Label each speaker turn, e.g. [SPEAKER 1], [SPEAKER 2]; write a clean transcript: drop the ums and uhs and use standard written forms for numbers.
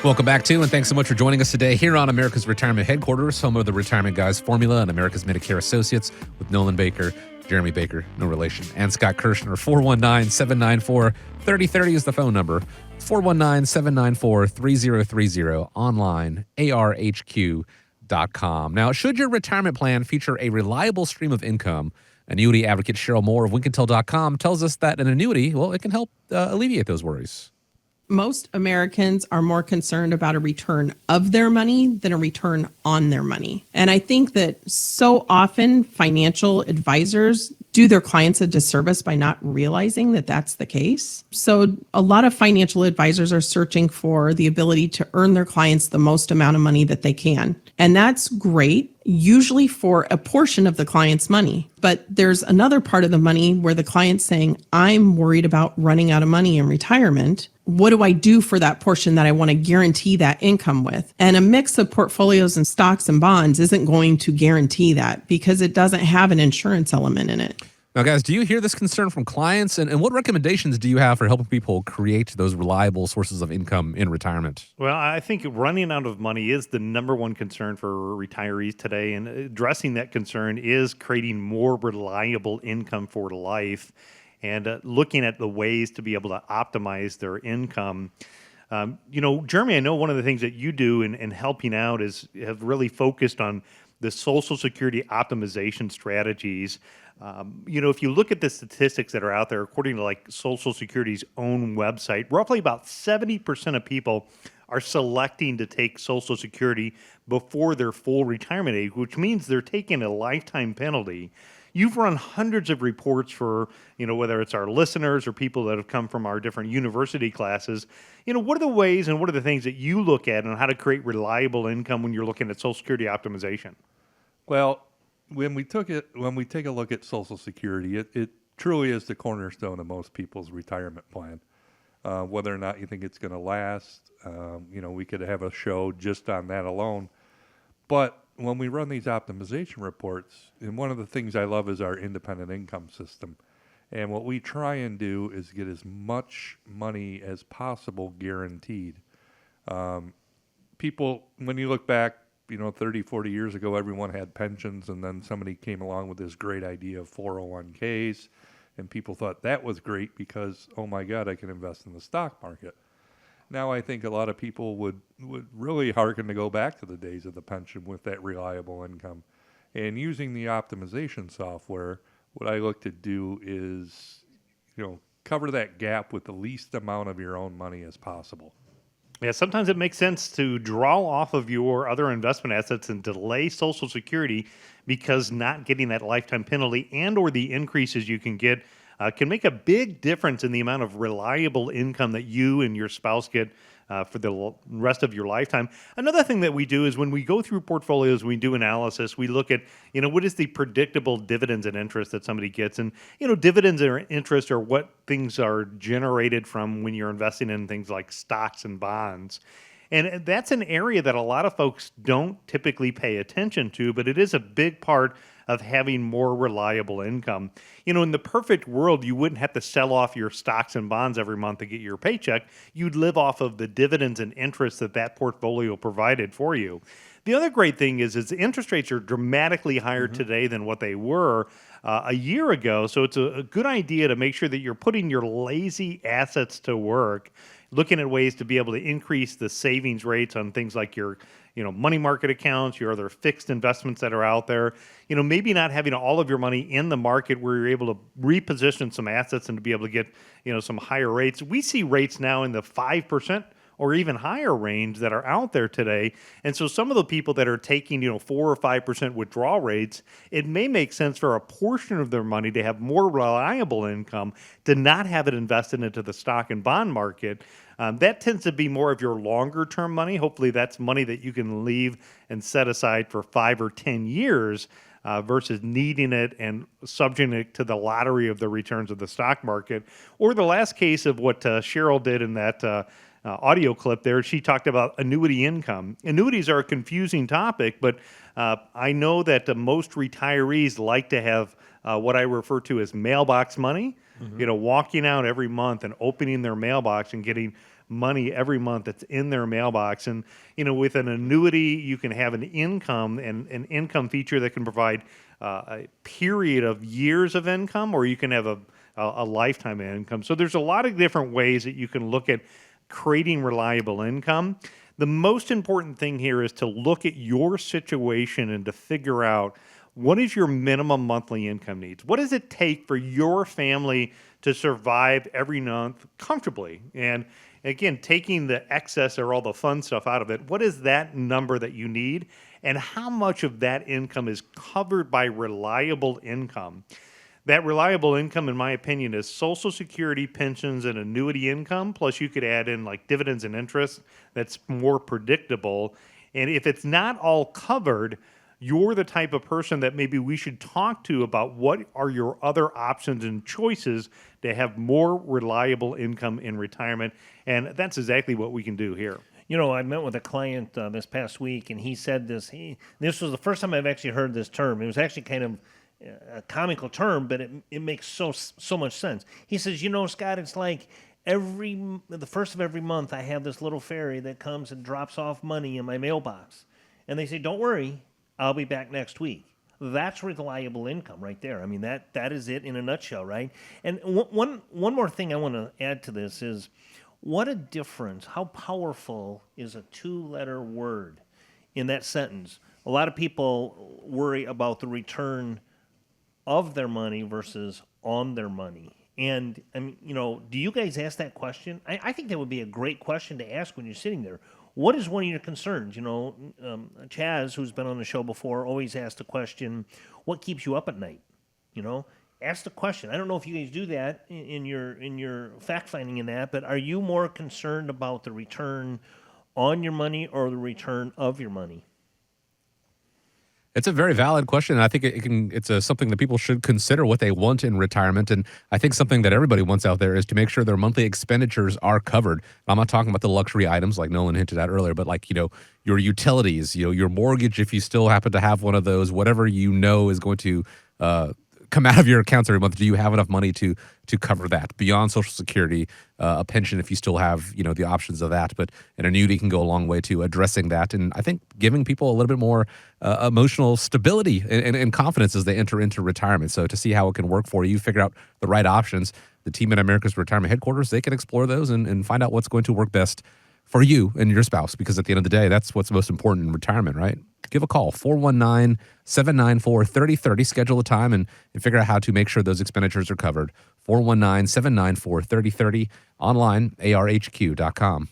[SPEAKER 1] Welcome back to, and thanks so much for joining us today here on America's Retirement Headquarters, home of the Retirement Guys Formula and America's Medicare Associates with Nolan Baker, Jeremy Baker, no relation, and Scott Kerschner. 419-794-3030 is the phone number. 419-794-3030, online, arhq.com. Now, should your retirement plan feature a reliable stream of income, annuity advocate Cheryl Moore of wincantel.com tells us that an annuity, well, it can help alleviate those worries.
[SPEAKER 2] Most Americans are more concerned about a return of their money than a return on their money. And I think that so often financial advisors do their clients a disservice by not realizing that that's the case. So a lot of financial advisors are searching for the ability to earn their clients the most amount of money that they can. And that's great, usually for a portion of the client's money. But there's another part of the money where the client's saying, I'm worried about running out of money in retirement. What do I do for that portion that I want to guarantee that income with? And a mix of portfolios and stocks and bonds isn't going to guarantee that because it doesn't have an insurance element in it.
[SPEAKER 1] Now, guys, do you hear this concern from clients? And what recommendations do you have for helping people create those reliable sources of income in retirement?
[SPEAKER 3] Well, I think running out of money is the number one concern for retirees today. And addressing that concern is creating more reliable income for life and looking at the ways to be able to optimize their income. Jeremy, I know one of the things that you do in helping out is have really focused on the Social Security optimization strategies. If you look at the statistics that are out there, according to like Social Security's own website, roughly about 70% of people are selecting to take Social Security before their full retirement age, which means they're taking a lifetime penalty. You've run hundreds of reports for, whether it's our listeners or people that have come from our different university classes. What are the ways and what are the things that you look at on how to create reliable income when you're looking at Social Security optimization?
[SPEAKER 4] Well, when we take a look at Social Security, it truly is the cornerstone of most people's retirement plan. Whether or not you think it's going to last, we could have a show just on that alone. But when we run these optimization reports, and one of the things I love is our independent income system. And what we try and do is get as much money as possible guaranteed. People, when you look back, 30, 40 years ago, everyone had pensions, and then somebody came along with this great idea of 401ks, and people thought that was great because, oh my God, I can invest in the stock market. Now I think a lot of people would really hearken to go back to the days of the pension with that reliable income. And using the optimization software, what I look to do is, cover that gap with the least amount of your own money as possible.
[SPEAKER 3] Yeah, sometimes it makes sense to draw off of your other investment assets and delay Social Security because not getting that lifetime penalty and or the increases you can get can make a big difference in the amount of reliable income that you and your spouse get for the rest of your lifetime. Another thing that we do is when we go through portfolios, we do analysis, we look at, what is the predictable dividends and interest that somebody gets. And, dividends or interest are what things are generated from when you're investing in things like stocks and bonds. And that's an area that a lot of folks don't typically pay attention to, but it is a big part of having more reliable income. In the perfect world, you wouldn't have to sell off your stocks and bonds every month to get your paycheck. You'd live off of the dividends and interest that portfolio provided for you. The other great thing is interest rates are dramatically higher today than what they were a year ago. So it's a good idea to make sure that you're putting your lazy assets to work, looking at ways to be able to increase the savings rates on things like your money market accounts, your other fixed investments that are out there. Maybe not having all of your money in the market where you're able to reposition some assets and to be able to get, some higher rates. We see rates now in the 5% or even higher range that are out there today. And so some of the people that are taking, 4 or 5% withdrawal rates, it may make sense for a portion of their money to have more reliable income, to not have it invested into the stock and bond market. That tends to be more of your longer term money. Hopefully that's money that you can leave and set aside for 5 or 10 years versus needing it and subjecting it to the lottery of the returns of the stock market. Or the last case of what Cheryl did in that audio clip there, she talked about annuity income. Annuities are a confusing topic, but I know that most retirees like to have what I refer to as mailbox money. Walking out every month and opening their mailbox and getting money every month that's in their mailbox. And, with an annuity, you can have an income and an income feature that can provide a period of years of income, or you can have a lifetime income. So there's a lot of different ways that you can look at creating reliable income. The most important thing here is to look at your situation and to figure out what is your minimum monthly income needs. What does it take for your family to survive every month comfortably? And again, taking the excess or all the fun stuff out of it, what is that number that you need? And how much of that income is covered by reliable income? That reliable income, in my opinion, is Social Security, pensions, and annuity income. Plus, you could add in like dividends and interest that's more predictable. And if it's not all covered, you're the type of person that maybe we should talk to about what are your other options and choices to have more reliable income in retirement. And that's exactly what we can do here.
[SPEAKER 5] I met with a client this past week, and he said this. This was the first time I've actually heard this term. It was actually kind of a comical term, but it makes so much sense. He says, Scott, it's like the first of every month I have this little fairy that comes and drops off money in my mailbox. And they say, don't worry, I'll be back next week. That's reliable income right there. I mean, that is it in a nutshell, right? And one more thing I want to add to this is, what a difference, how powerful is a 2-letter word in that sentence? A lot of people worry about the return of their money versus on their money. And, do you guys ask that question? I think that would be a great question to ask when you're sitting there. What is one of your concerns? Chaz, who's been on the show before, always asks the question, what keeps you up at night? Ask the question. I don't know if you guys do that in your fact-finding in that, but are you more concerned about the return on your money or the return of your money?
[SPEAKER 1] It's a very valid question, and I think it's something that people should consider what they want in retirement. And I think something that everybody wants out there is to make sure their monthly expenditures are covered. I'm not talking about the luxury items like Nolan hinted at earlier, but like, your utilities, your mortgage, if you still happen to have one of those, whatever is going to come out of your accounts every month. Do you have enough money to cover that beyond Social Security, a pension if you still have the options of that, but an annuity can go a long way to addressing that. And I think giving people a little bit more emotional stability and confidence as they enter into retirement. So to see how it can work for you, figure out the right options. The team at America's Retirement Headquarters, they can explore those and find out what's going to work best for you and your spouse, because at the end of the day, that's what's most important in retirement, right? Give a call, 419-794-3030. Schedule a time and figure out how to make sure those expenditures are covered. 419-794-3030. Online, arhq.com.